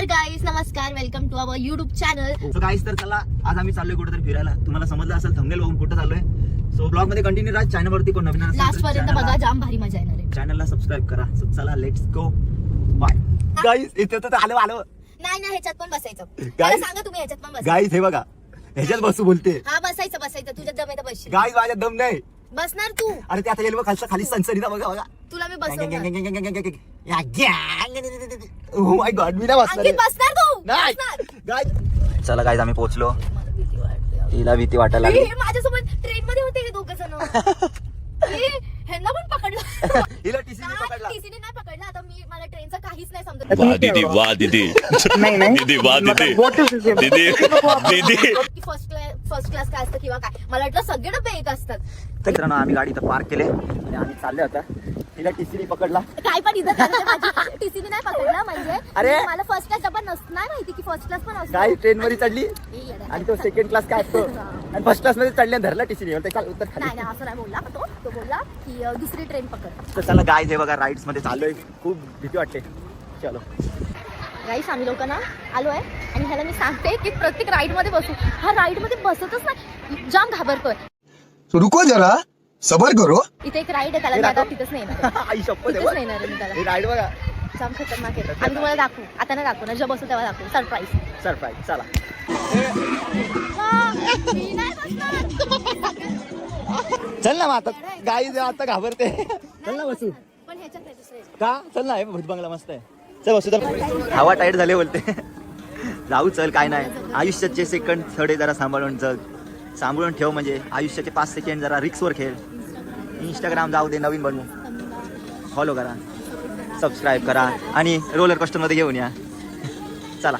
नमस्कार गाईज, नमस्कार. Welcome to our YouTube channel. So guys, तर चला आज आम्ही चाललोय कुठेतरी फिरायला. तुम्हाला समजलं असेल थंबनेल बघून कुठे चाललोय. सो ब्लॉग मध्ये कंटिन्यू राहा. चॅनल वरती कोण नवीन लास्ट पर्यंत बघा, जाम भारी मजा येणार आहे. चॅनलला सबस्क्राईब करा. सो चला लेट्स गो. Bye guys. इथे तर आलो नाही ना, ह्याच्यात पण बसायचं. Guys, सांगा तुम्ही ह्याच्यात पण बसायचं. गाईज. हे बघा, ह्याच्यात बसू बोलते. हा बसायचं. तुझ्यात दम येतं बसशील. गाईज माझ्यात दम नाही. बसणार तू. अरे ते आता येईल बघ, खाली सनसनीचा बघा. तुला मी बसवणार. ओ माय गॉड, मी नाही बसणार. अंकित बसणार तू. नाही. बसणार. गाईज चला गाईज, आम्ही पोहोचलो. मला भीती वाटते. हिला भीती वाटायला लागली. हे माझ्यासोबत ट्रेन मध्ये होते हे दोघं जण. ह्यांना पण पकडलं. हिला टीसीने पकडला. टीसीने नाही पकडलं. आता मला ट्रेनचं काहीच नाही समजत. वाह दीदी, वाह दीदी. दीदी, वाह दीदी. दीदी. फर्स्ट क्लास काय असतं किंवा काय, मला वाटलं सगळे डबे एक असतात. तर मित्रांनो, आम्ही गाडी इथं पार्क केले आणि आम्ही चालले होता. तिला टीसीने पकडला. काय पण इथं टीसीने नाही पकडलं म्हणजे. अरे. मला फर्स्ट क्लास डबा नाही माहिती की फर्स्ट क्लास पण असतो. गाडी ट्रेन मध्ये चढली ए, येडा. आणि तो सेकंड क्लास काय असतो आणि फर्स्ट क्लास मध्ये चढले आणि धरला टीसीने. उत्तर खाली. नाही असं नाही बोलला. तो बोलला की दुसरी ट्रेन पकड. तर चला गाईज, हे बघा राईड्स मध्ये चाललोय. खूप भीती वाटते. चलो गाईस, आम्ही लोक ना आलोय आणि ह्याला मी सांगते की प्रत्येक राईड मध्ये बसू. हा राईड मध्ये बसतच नाही, जाम घाबरतोय. तो रुको जरा, सबर करो. इथे एक राईड आहे, त्याला मी आता तिथंच नाही येणार. आई शपथ तिथेच नाही येणार आहे मी त्याला. हे राईड बघा, जाम खतरनाक आहे. आम्ही तुम्हाला दाखवू. आता नाही दाखवू ना, जेव्हा बसू तेव्हा दाखवू. सरप्राईज. सरप्राईज. चला चल ना मग आता. गाईज आता घाबरते. चल ना बसू. पण ह्याच्यात नाही, दुसऱ्या ह्याच्यात. का? चल ना, हे भूत बंगला मस्त आहे. चल बसू. तर हवा टाईट झाले बोलते. जाऊ चल, काय नाही. आयुष्याचे सेकंड थोडे जरा सांभाळून जग. सांभाळून ठेव, म्हणजे आयुष्याचे 5 सेकंड जरा रिक्सवर खेळ. इंस्टाग्राम जाऊ दे, नवीन बनवू. फॉलो करा, सबस्क्राईब करा आणि रोलर कोस्टर मध्ये घेऊन या. चला.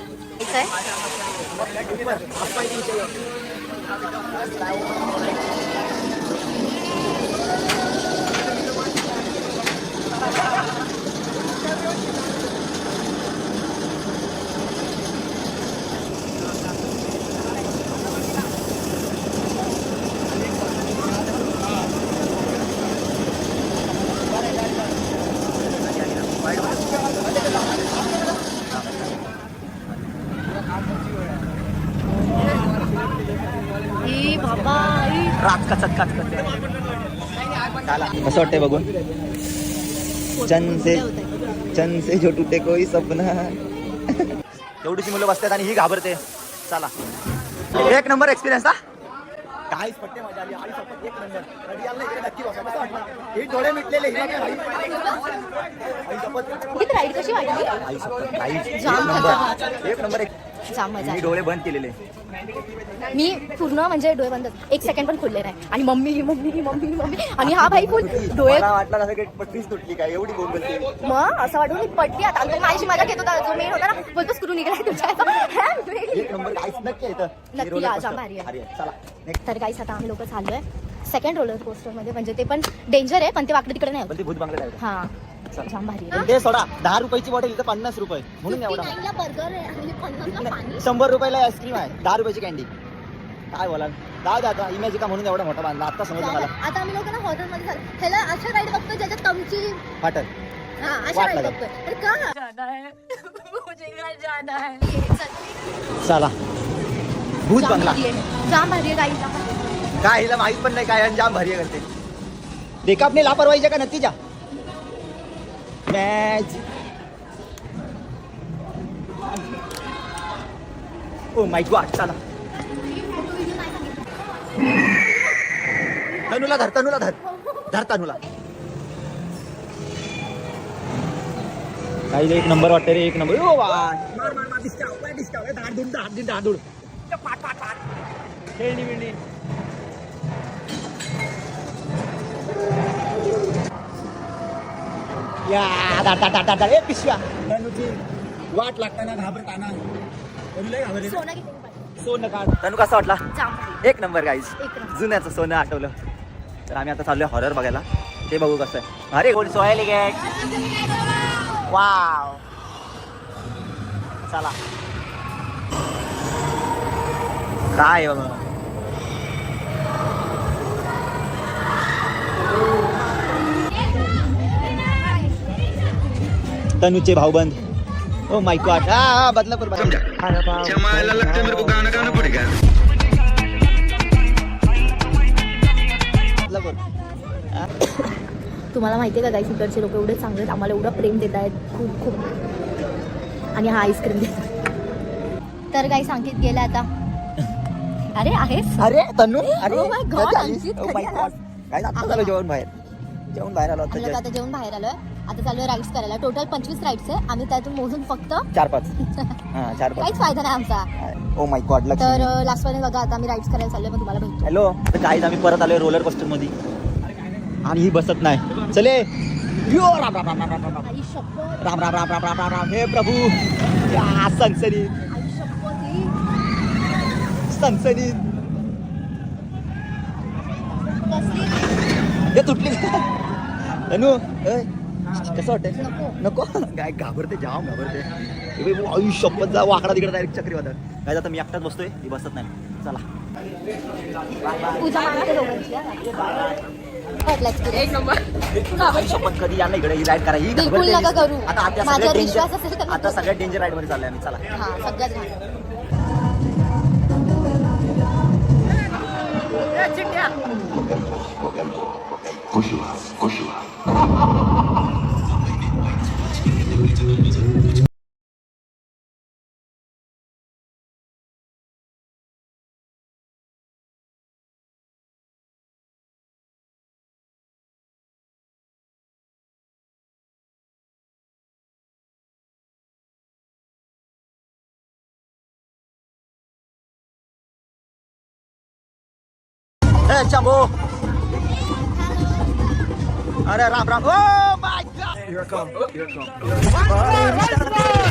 बाबा रात कचत चला. कसं वाटतंय बघून. चन से जो टूटे कोई सपना. एवढीची मुलं बसतात आणि ही घाबरते. चला, एक नंबर एक्सपिरियन्स ना. काहीच पट्टे मजा आली. आई शपथ एक नंबर. कधी आलं इकडे नक्की बसा. कसं वाटलं? हे डोळे मिटलेले. हिला काय भाई. आई शपथ. राईड कशी वाटली? आई शपथ. काहीच एक जाम नंबर. एक नंबर. जाम मजा मी डोळे बंद केलेले. मी पूर्ण म्हणजे डोळे बंद, एक सेकंड पण खुलले नाही. आणि मम्मी आणि हा भाई फुल डोळे. मला वाटलं असं काही पट्टीच तुटली काय, एवढी बोल बोलते. मग असं वाटून मी पडली. आता तो माझी मजा घेत होता, जो मेन होता ना, बोलतो स्क्रू निघाला तुझ्या. एक नंबर. काहीच नक्की येतं. नक्की रोलर या, कोस्टर. जाम भारी आहे. भारी आहे. चला नेक्स्ट. तर गाईस, आता आम्ही लोक चाललोय सेकंड रोलर कोस्टर मध्ये. म्हणजे ते पण डेंजर आहे, पण ते वाकडे तिकडे नाही होत. पण ती भूत बंगला आहे. हा, जाम भारी पण ते सोडा. 10 रुपयाची बॉटल इथं 50 रुपये म्हणून एवढा. बर्गर आहे आणि 50 ला पाणी. 100 रुपयाला आईस्क्रीम आहे, 10 रुपयाची कॅन्डी. काय बोला. जाऊ दे आता. इमेज का म्हणून एवढा मोठा बांधला. आता समजलं मला. आता आम्ही लोक ना हॉटेल मध्ये चाललो. ह्याला अशा राईड बघतोय ज्याच्यात तमची. फाटल. हा, अशा वाट राईड लागत. बघतोय. अरे का चला. भूत बंगला. जाम भारी आहे गाईला. काय हिला माहित पण नाही काय, आणि जाम भारी करते. देखा आपने लापरवाही का नतीजा. मॅच. O my God. चला. तनुला धर. तनुला. काही एक नंबर वाटते रे. एक नंबर. ओ मार डिस्काव. धाड. पाट. खेळणी बिळणी. या धाड. ए पिशव्या. तनुची वाट लागताना घाबरताना. सोनं काढ. तनु कसा वाटला? जाम भारी. एक नंबर गाईज. एक नंबर. जुन्याचं सोनं आठवलं. तर आम्ही आता चाललोय हॉरर बघायला. ते बघू कसं आहे. अरे कोण सोयाली गेट. वाव. चला. काय बाबा. तनुचे भाऊबंद ओ माय गॉड हा बदलापूर बदलापूर तुम्हाला माहिती आहे का गाईस, इकडचे लोक एवढे चांगले आहेत, आम्हाला एवढं प्रेम देत आहेत खूप खूप. आणि हा आईस्क्रीम देत. तर गाईस अंकित गेला आता. अरे आहेस. अरे तन्नू अरे Oh my God, कधी आलीस? अंकित, Oh my कधी God. काय आता झालं जेवण बाहेर आलो आम्ही लोक आता जेवण बाहेर आलोय. आता चालू राईड्स करायला. टोटल 25 राईड्स आहे. आम्ही त्यातून मोजून फक्त 4-5 हा 4-5 काहीच फायदा नाही आमचा. ओ माय गॉड तर लास्ट मध्ये बघा आता आम्ही राईड्स करायला चाललोय. मग तुम्हाला भेटतो. हॅलो तर काहीच आम्ही परत आलोय रोलर कोस्टर मध्ये आणि ही बसत नाही. चले यो राम राम राम राम राम राम आई शपथ. राम राम राम राम राम राम राम हे प्रभू या सनसनी आई शपथ ही. सनसनी कसली? हे तुटली तनू कसं वाटतंय नको. नको काय घाबरते जाम घाबरते. आयुष्यपत जा वाकडा तिकडे डायरेक्ट चक्रीवादळ. काय आता मी एकटाच बसतोय ही बसत नाही. चला पूजा मागते दोघांची. एक नंबर. आयुष्यपत कधी या ना इकडे ही राईड करा ही बिलकुल घाबरते. नका करू. आता माझ्यावर विश्वास असेल तर आता सगळ्यात डेंजर राईड मध्ये चाललोय आम्ही. चला हा सगळ्यात घाण. ए चांबो अरे Ram Ram oh my god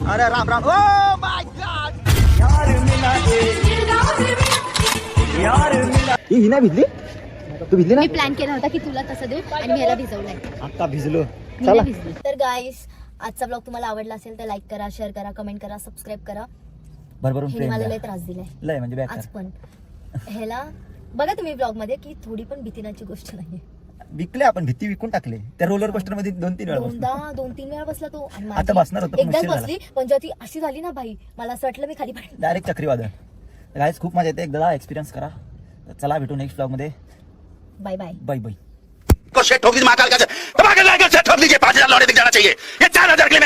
अरे Ram Ram oh my god ही नाही भिजली तू भिजली ना. मी प्लॅन केला होता की तुला तसं देऊ आणि मी याला भिजवलंय. आता भिजलो. मी चला नाही भिजली. तर गाईस आजचा ब्लॉग तुम्हाला आवडला असेल तर लाईक करा, शेअर करा, कमेंट करा, सबस्क्राईब करा. भरभरून हे प्रेम मला लय द्या. त्रास दिलाय लय म्हणजे बॅक आज पण. ह्याला बघा तुम्ही ब्लॉग मध्ये की थोडी पण भीतीनाची गोष्ट नाहीये. विकले आपण भीती विकून टाकले त्या रोलर कोस्टर मध्ये 2-3 वेळा बसलो. 2-3 वेळा बसला तो. आणि आता माझी बसणार होतो पण एकदाच उशीर झाला. बसली पण जेव्हा ती अशी झाली ना भाई मला असं वाटलं मी खाली पडली. डायरेक्ट चक्रीवादळ. गाईस खूप मजा येते. एकदा एक्सपिरियन्स करा. चला भेटू नेक्स्ट ब्लॉग मध्ये. Bye bye. Bye bye. को शेट ठोक दीजिए महाकाल का ठोक लीजिए 5,000 लौड़े दिख जाना चाहिए ये 4,000 के लिए